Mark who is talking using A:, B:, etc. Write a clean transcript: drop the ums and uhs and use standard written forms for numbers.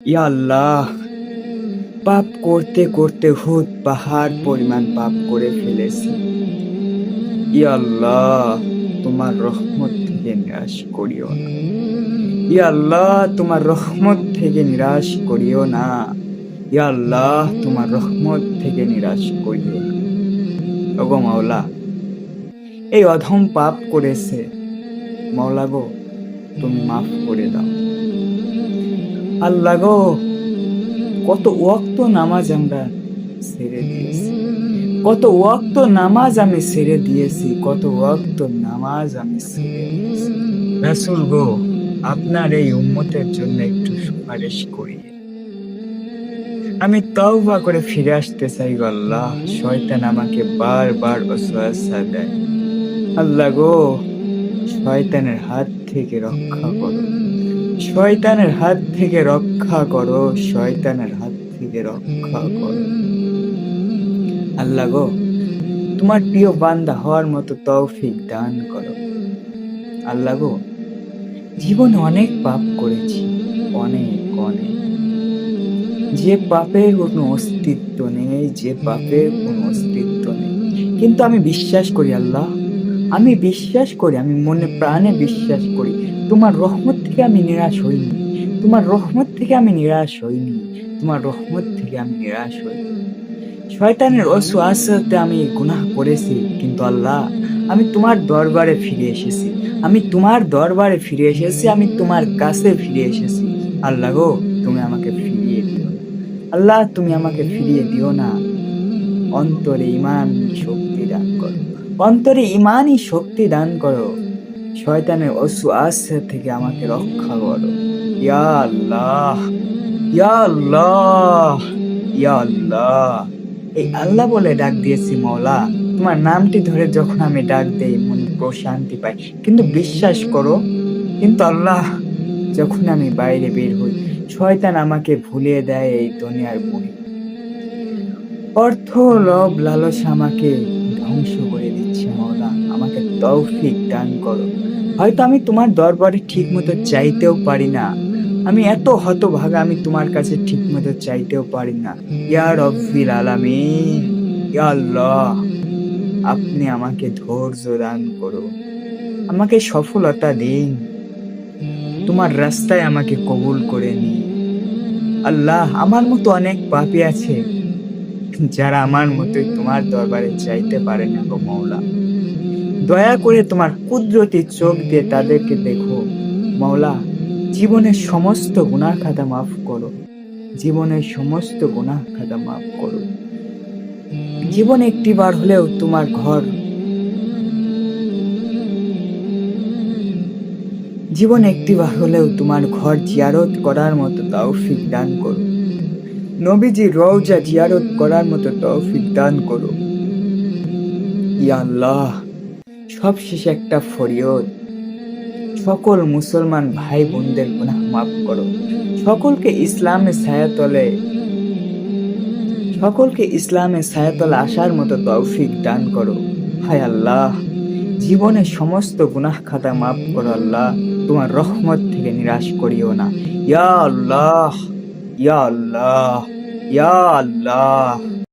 A: ইয়া আল্লাহ, পাপ করতে করতে হুদ পাহাড় পরিমাণ পাপ করে ফেলেছি। ইয়া আল্লাহ, তোমার রহমত থেকে নিরাশ করিও না। ইয়া আল্লাহ, তোমার রহমত থেকে নিরাশ করিও না। ইয়া আল্লাহ, তোমার রহমত থেকে নিরাশ করিও না। ওগো মাওলা, এই অধম পাপ করেছে, মাওলা গো, তুমি মাফ করে দাও। আল্লাহ গো, কত ওয়াক্ত নামাজ আমরা ছেড়ে দিয়েছি, কত ওয়াক্ত নামাজ আমি ছেড়ে দিয়েছি, কত ওয়াক্ত নামাজ আমি ছেড়ে দিয়েছি। রাসূল গো, আপনার এই উম্মতের জন্য একটু সুপারিশ করি। আমি তওবা করে ফিরে আসতে চাই গো আল্লাহ। শয়তান আমাকে বারবার ওয়াসওয়াসা দেয়। আল্লাহ গো, শয়তানের হাত থেকে রক্ষা করো, শয়তানের হাত থেকে রক্ষা করো, শয়তানের হাত থেকে রক্ষা করো। আল্লাহ গো, তোমার প্রিয় বান্দা হওয়ার মতো তৌফিক দান করো। আল্লাহ গো, জীবনে অনেক পাপ করেছি, অনেক অনেক, যে পাপের কোনো অস্তিত্ব নেই, যে পাপের কোনো অস্তিত্ব নেই। কিন্তু আমি বিশ্বাস করি আল্লাহ, আমি বিশ্বাস করি, আমি মনে প্রাণে বিশ্বাস করি, তোমার রহমত থেকে আমি নিরাশ হইনি, তোমার রহমত থেকে আমি নিরাশ হইনি, তোমার রহমত থেকে আমি নিরাশ হইনি। শয়তানের ওয়াসওয়াসাতে আমি গুনাহ করেছি, কিন্তু আল্লাহ, আমি তোমার দরবারে ফিরে এসেছি, আমি তোমার দরবারে ফিরে এসেছি, আমি তোমার কাছে ফিরে এসেছি। আল্লাহ গো, তুমি আমাকে ফিরিয়ে দিও না। আল্লাহ, তুমি আমাকে ফিরিয়ে দিও না। অন্তরে ঈমান শক্তি দান করো, অন্তরে ঈমানই শক্তি দান করো। শয়তানের ওয়াসওয়াসা থেকে আমাকে রক্ষা করো। ইয়া আল্লাহ, ইয়া আল্লাহ, ইয়া আল্লাহ। এই আল্লাহ বলে ডাক দিয়েছি মাওলা। তোমার নামটি ধরে যখন আমি ডাক দেই, মনে প্রশান্তি পাই। কিন্তু বিশ্বাস করো, কিন্তু আল্লাহ, যখন আমি বাইরে বের হই, শয়তান আমাকে ভুলিয়ে দেয় এই দুনিয়ার মোহে। অর্থ, লোভ, লালসা আমাকে ধ্বংস করে দিচ্ছে মাওলা। আমাকে তৌফিক দান করো। হয়তো আমি তোমার দরবারে ঠিক মতো চাইতেও পারি না, আমি এত হতভাগা, আমি তোমার কাছে ঠিক মতো চাইতেও পারি না। ইয়া রব্বিল আলামিন, ইয়া আল্লাহ, আপনি আমাকে ধৈর্য দান করুন, আমাকে সফলতা দিন, তোমার রাস্তায় আমাকে কবুল করে নিন। আল্লাহ, আমার মতো অনেক পাপী আছে, যারা আমার মতোই তোমার দরবারে চাইতে পারে না গো মাওলা। দয়া করে তোমার কুদরতি চোখ দিয়ে তাদেরকে দেখো মাওলা। জীবনের সমস্ত গুনাহ খাতা মাফ করো, জীবনের সমস্ত গুনাহ খাতা মাফ করো। জীবনে একটিবার হলেও তোমার ঘর, জীবনে একটিবার হলেও তোমার ঘর জিয়ারত করার মতো তৌফিক দান করো। নবীজির রওজা জিয়ারত করার মতো তৌফিক দান করো। ইয়া আল্লাহ, সবশেষে একটা ফরিয়াদ, সকল মুসলমান ভাই বোনদের গুনাহ মাফ করো। সকলকে ইসলামের ছায়াতলে, সকলকে ইসলামের ছায়াতলে আসার মতো তৌফিক দান করো। হায় আল্লাহ, জীবনের সমস্ত গুনাহ খাতা মাফ করো আল্লাহ। তোমার রহমত থেকে নিরাশ করিও না। ইয়া আল্লাহ, ইয়া আল্লাহ, ইয়া আল্লাহ।